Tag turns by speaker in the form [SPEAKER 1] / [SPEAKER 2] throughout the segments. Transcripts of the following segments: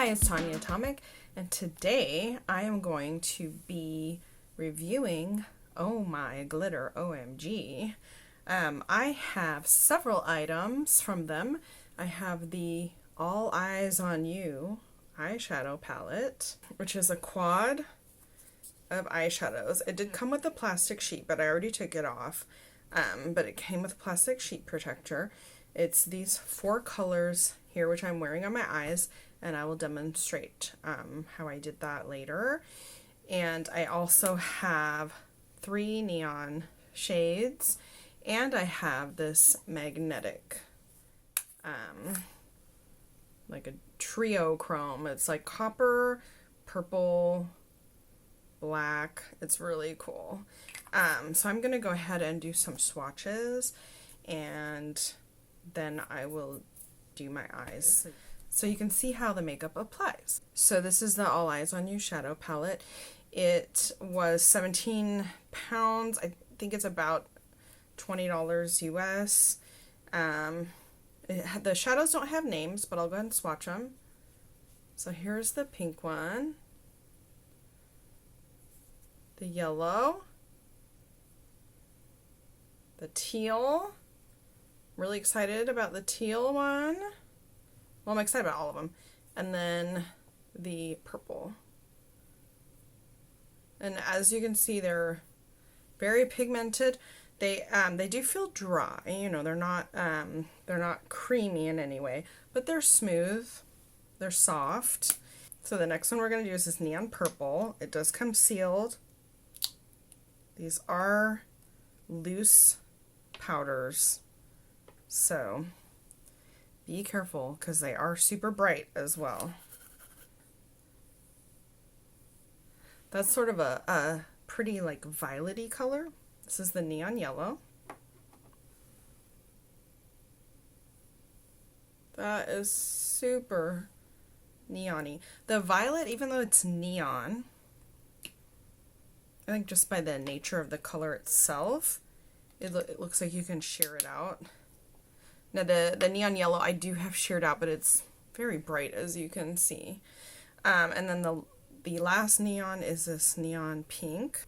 [SPEAKER 1] Hi, it's Tanya Atomic, and today I am going to be reviewing Oh My Glitter OMG. I have several items from them. I have the All Eyes on You eyeshadow palette, which is a quad of eyeshadows. It did come with a plastic sheet, but I already took it off. But it came with a plastic sheet protector. It's these 4 colors here, which I'm wearing on my eyes, and I will demonstrate how I did that later. And I also have 3 neon shades, and I have this magnetic, like a trio chrome. It's like copper, purple, black. It's really cool. So I'm going to go ahead and do some swatches, and then I will do my eyes so you can see how the makeup applies. So this is the All Eyes on You shadow palette. It was 17 pounds. I think it's about $20 US. The shadows don't have names, but I'll go ahead and swatch them. So here's the pink one, the yellow, the teal. Really excited about the teal one. Well, I'm excited about all of them. And then the purple. And as you can see, they're very pigmented. They do feel dry. You know, they're not creamy in any way, but they're smooth. They're soft. So the next one we're going to do is this neon purple. It does come sealed. These are loose powders, so be careful because they are super bright as well. That's sort of a pretty like violet-y color. This is the neon yellow. That is super neon-y. The violet, even though it's neon, I think just by the nature of the color itself, it looks like you can sheer it out. Now the neon yellow I do have sheared out, but it's very bright, as you can see. And then the last neon is this neon pink.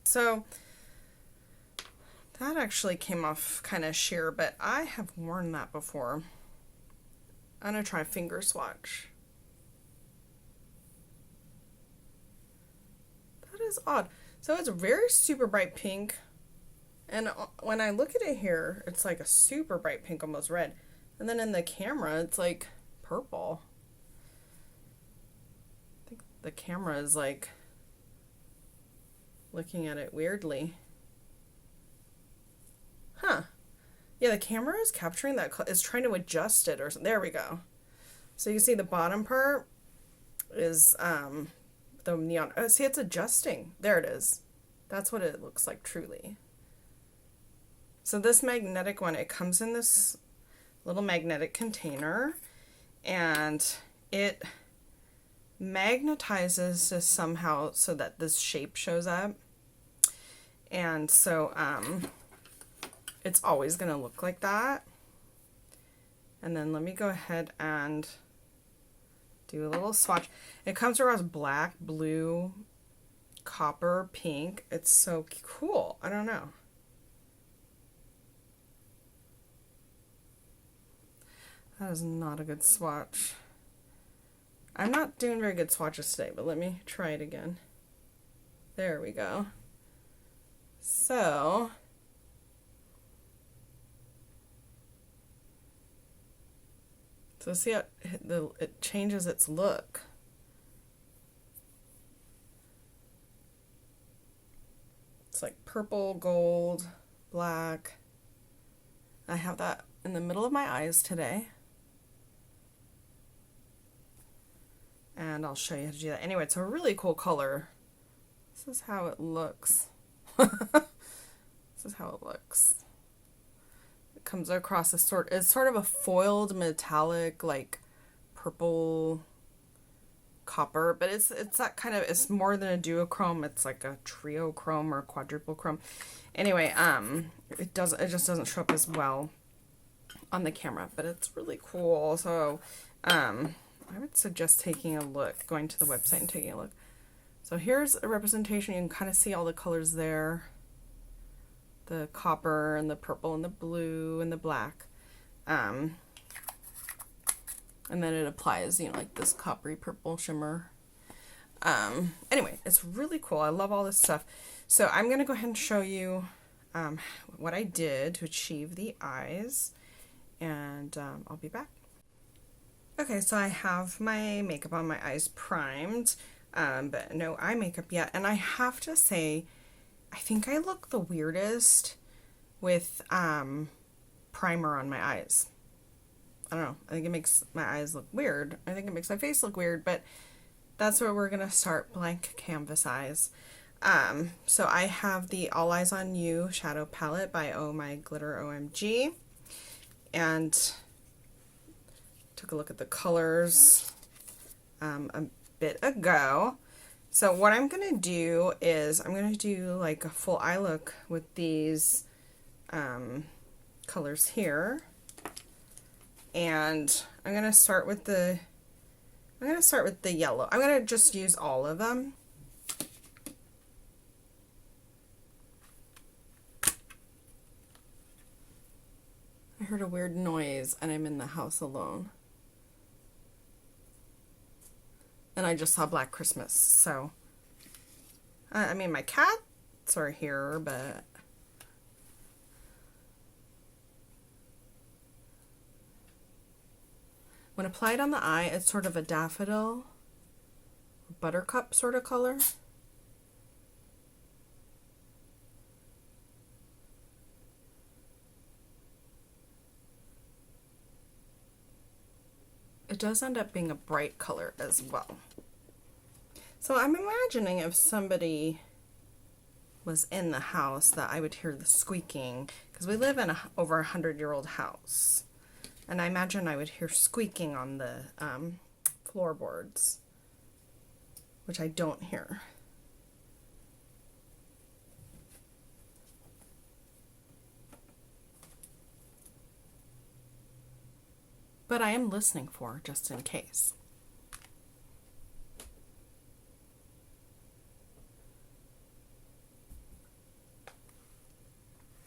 [SPEAKER 1] So that actually came off kind of sheer, but I have worn that before. I'm gonna try a finger swatch. That is odd. So it's very super bright pink, and when I look at it here, it's like a super bright pink, almost red, and then in the camera it's like purple. I think the camera is like looking at it weirdly. Huh. Yeah, the camera is capturing that, is trying to adjust it or something. There we go. So you can see the bottom part is the neon. Oh, see, it's adjusting. There it is. That's what it looks like truly. So this magnetic one, it comes in this little magnetic container, and it magnetizes this somehow so that this shape shows up. And so it's always going to look like that. And then let me go ahead and do a little swatch. It comes across black, blue, copper, pink. It's so cool. I don't know. That is not a good swatch. I'm not doing very good swatches today, but let me try it again. There we go. So see how it changes its look. It's like purple, gold, black. I have that in the middle of my eyes today. And I'll show you how to do that. Anyway, it's a really cool color. This is how it looks. This is how it looks. It comes across it's sort of a foiled metallic, like purple copper, but it's that kind of, it's more than a duochrome. It's like a trio chrome or quadruple chrome. Anyway, it just doesn't show up as well on the camera, but it's really cool. So I would suggest taking a look, going to the website and taking a look. So here's a representation. You can kind of see all the colors there. The copper and the purple and the blue and the black. And then it applies, you know, like this coppery purple shimmer. Anyway, it's really cool. I love all this stuff. So I'm going to go ahead and show you what I did to achieve the eyes, and I'll be back. Okay, so I have my makeup on, my eyes primed, but no eye makeup yet. And I have to say, I think I look the weirdest with primer on my eyes. I don't know. I think it makes my eyes look weird. I think it makes my face look weird, but that's where we're going to start, blank canvas eyes. So I have the All Eyes on You shadow palette by Oh My Glitter OMG, and took a look at the colors a bit ago. So what I'm going to do is I'm going to do like a full eye look with these colors here. And I'm going to start with the yellow. I'm going to just use all of them. I heard a weird noise and I'm in the house alone. And I just saw Black Christmas, so I mean, my cats are here, but when applied on the eye, it's sort of a daffodil, buttercup sort of color. It does end up being a bright color as well. So I'm imagining if somebody was in the house that I would hear the squeaking, because we live in a over 100-year-old house. And I imagine I would hear squeaking on the floorboards, which I don't hear. But I am listening for, just in case.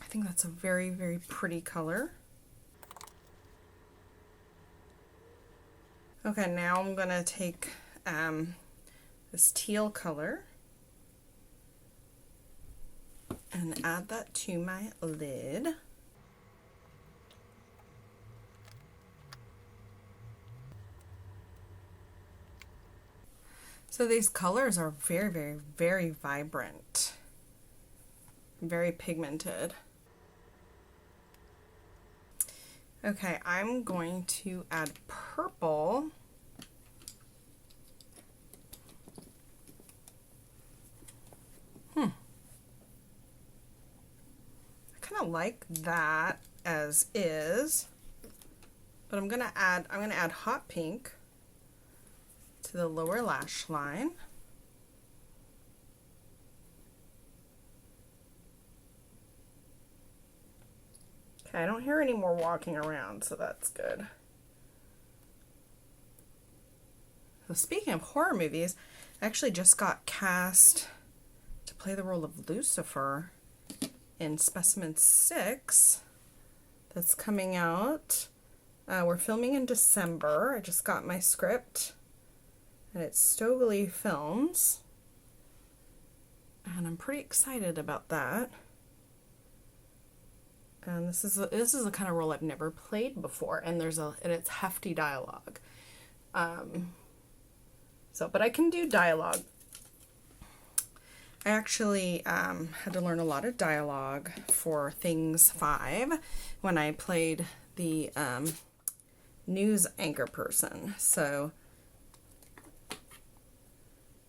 [SPEAKER 1] I think that's a very, very pretty color. Okay, now I'm gonna take this teal color and add that to my lid. So these colors are very, very, very vibrant, very pigmented. Okay, I'm going to add purple. I kind of like that as is, but I'm gonna add hot pink to the lower lash line. Okay, I don't hear any more walking around, so that's good. So speaking of horror movies, I actually just got cast to play the role of Lucifer in Specimen 6. That's coming out. We're filming in December. I just got my script. And it's Stokely Films, and I'm pretty excited about that. And this is a kind of role I've never played before, and it's hefty dialogue. But I can do dialogue. I actually had to learn a lot of dialogue for Things 5 when I played the news anchor person. So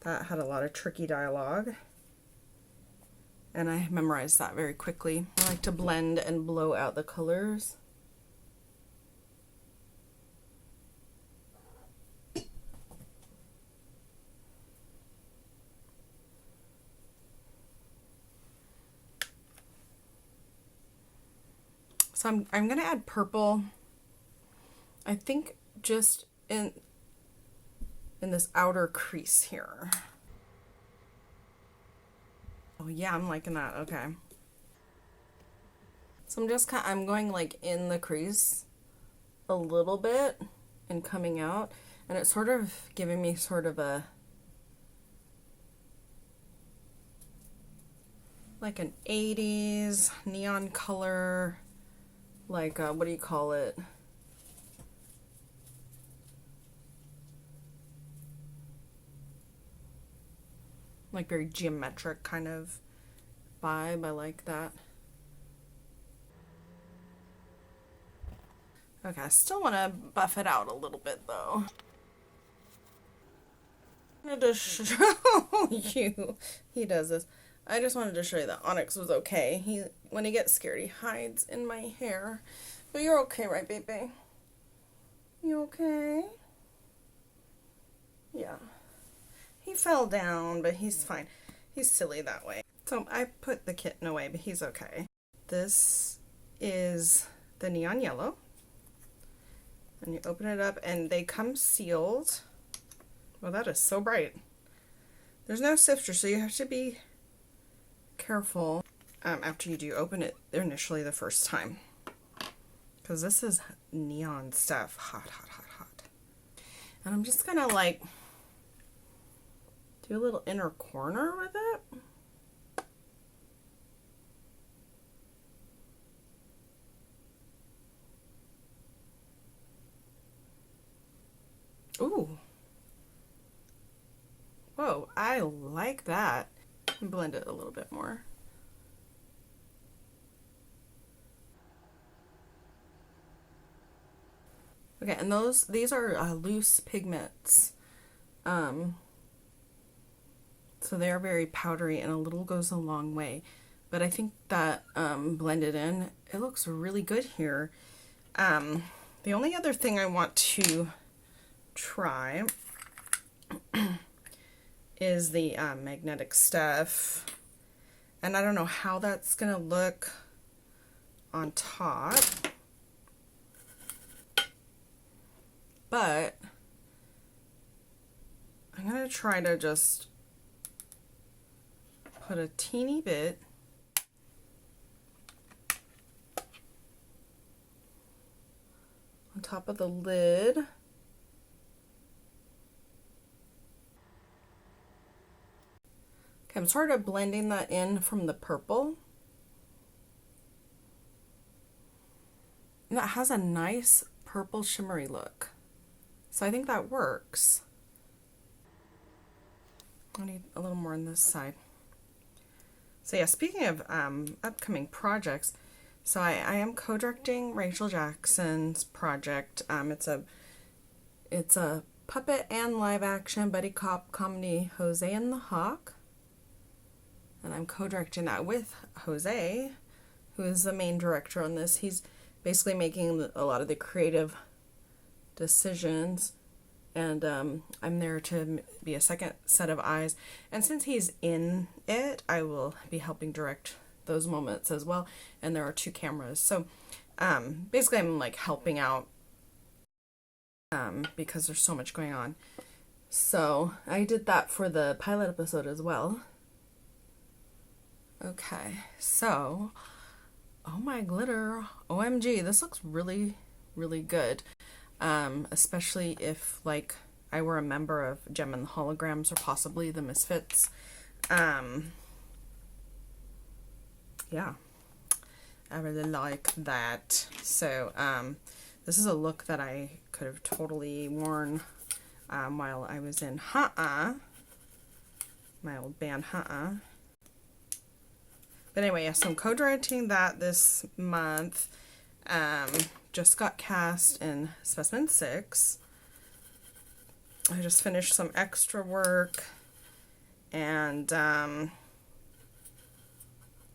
[SPEAKER 1] that had a lot of tricky dialogue, and I memorized that very quickly. I like to blend and blow out the colors. So I'm going to add purple I think just in this outer crease here. Oh yeah, I'm liking that. Okay. So I'm going like in the crease a little bit and coming out, and it's sort of giving me sort of a like an 80s neon color, like what do you call it? Like very geometric kind of vibe. I like that. Okay, I still want to buff it out a little bit though. I wanted to show you. He does this. I just wanted to show you that Onyx was okay. When he gets scared, he hides in my hair. But you're okay, right, baby? You okay? Yeah. He fell down, but he's fine. He's silly that way. So I put the kitten away, but he's okay. This is the neon yellow. And you open it up, and they come sealed. Well, that is so bright. There's no sifter, so you have to be careful after you do open it initially the first time. Because this is neon stuff. Hot, hot, hot, hot. And I'm just gonna like do a little inner corner with it. Ooh. Whoa, I like that. Blend it a little bit more. Okay, and these are loose pigments. So they are very powdery, and a little goes a long way. But I think that blended in, it looks really good here. The only other thing I want to try is the magnetic stuff. And I don't know how that's gonna look on top. But I'm gonna try to just put a teeny bit on top of the lid. Okay, I'm sort of blending that in from the purple. And that has a nice purple shimmery look. So I think that works. I need a little more on this side. So yeah, speaking of upcoming projects, so I am co-directing Rachel Jackson's project. It's a puppet and live action buddy cop comedy, Jose and the Hawk. And I'm co-directing that with Jose, who is the main director on this. He's basically making a lot of the creative decisions, and I'm there to be a second set of eyes. And since he's in it, I will be helping direct those moments as well. And there are 2 cameras, so basically I'm like helping out because there's so much going on. So I did that for the pilot episode as well. Okay, so Oh My Glitter OMG, this looks really, really good. Especially if like I were a member of Gem and the Holograms, or possibly the Misfits. Yeah, I really like that. So this is a look that I could have totally worn while I was in my old band But anyway, yes, so I'm co-directing that this month. Just got cast in Specimen 6. I just finished some extra work, and I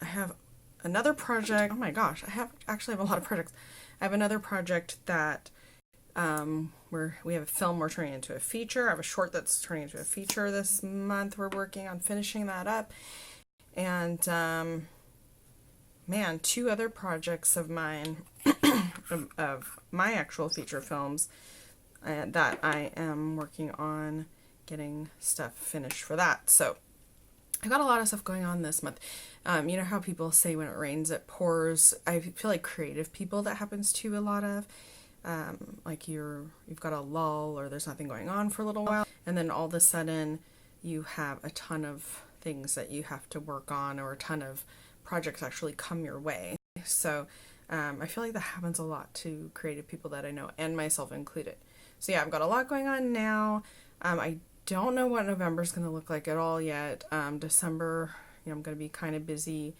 [SPEAKER 1] have another project. Oh my gosh, I actually have a lot of projects. I have another project that where we have a film we're turning into a feature. I have a short that's turning into a feature this month. We're working on finishing that up. And man, 2 other projects of mine of my actual feature films that I am working on getting stuff finished for that. So I got a lot of stuff going on this month. You know how people say when it rains it pours? I feel like creative people that happens to a lot of. Like you've got a lull or there's nothing going on for a little while, and then all of a sudden you have a ton of things that you have to work on, or a ton of projects actually come your way. So I feel like that happens a lot to creative people that I know, and myself included. So yeah, I've got a lot going on now. I don't know what November's going to look like at all yet. December, I'm going to be kind of busy.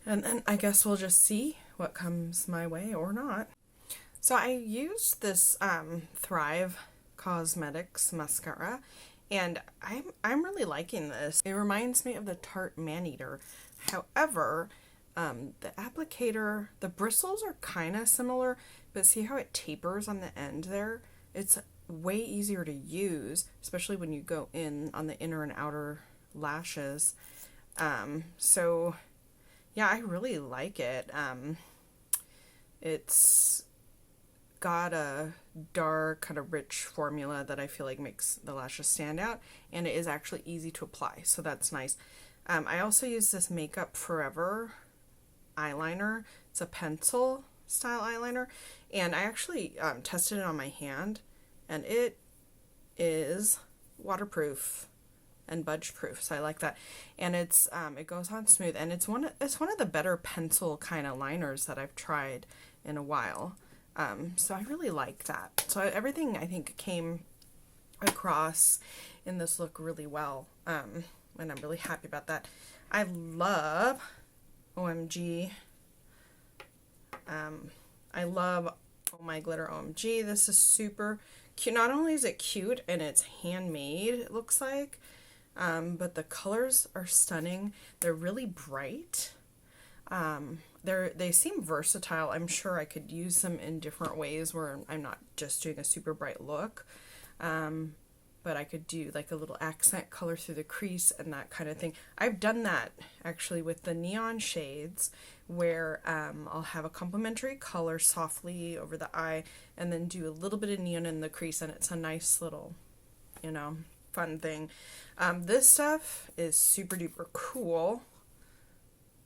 [SPEAKER 1] And then I guess we'll just see what comes my way or not. So I used this Thrive Cosmetics mascara, and I'm really liking this. It reminds me of the Tarte Maneater. However, the applicator, the bristles are kind of similar, but see how it tapers on the end there? It's way easier to use, especially when you go in on the inner and outer lashes. So yeah, I really like it. It's got a dark, kind of rich formula that I feel like makes the lashes stand out, and it is actually easy to apply, so that's nice. I also use this Makeup Forever eyeliner. It's a pencil style eyeliner, and I actually tested it on my hand, and it is waterproof and budge proof, so I like that. And it's it goes on smooth, and it's one of the better pencil kind of liners that I've tried in a while. So I really like that. So everything I think came across in this look really well, and I'm really happy about that. I love OMG. I love Oh My Glitter OMG. This is super cute. Not only is it cute and it's handmade, it looks like, but the colors are stunning. They're really bright. They seem versatile. I'm sure I could use them in different ways where I'm not just doing a super bright look. But I could do like a little accent color through the crease and that kind of thing. I've done that actually with the neon shades, where I'll have a complementary color softly over the eye and then do a little bit of neon in the crease, and it's a nice little, fun thing. This stuff is super duper cool.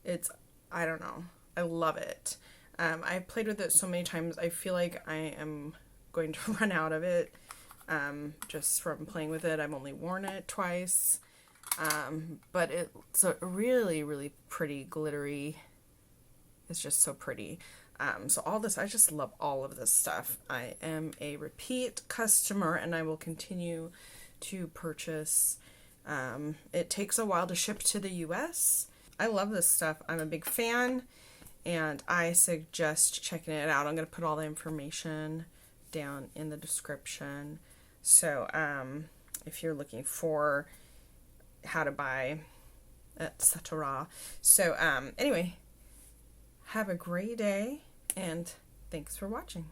[SPEAKER 1] I don't know. I love it. I've played with it so many times. I feel like I am going to run out of it. Just from playing with it. I've only worn it twice, but it's a really, really pretty glittery. It's just so pretty. So all this, I just love all of this stuff. I am a repeat customer, and I will continue to purchase. It takes a while to ship to the US. I love this stuff. I'm a big fan, and I suggest checking it out. I'm going to put all the information down in the description. So if you're looking for how to buy, etc. So anyway, have a great day, and thanks for watching.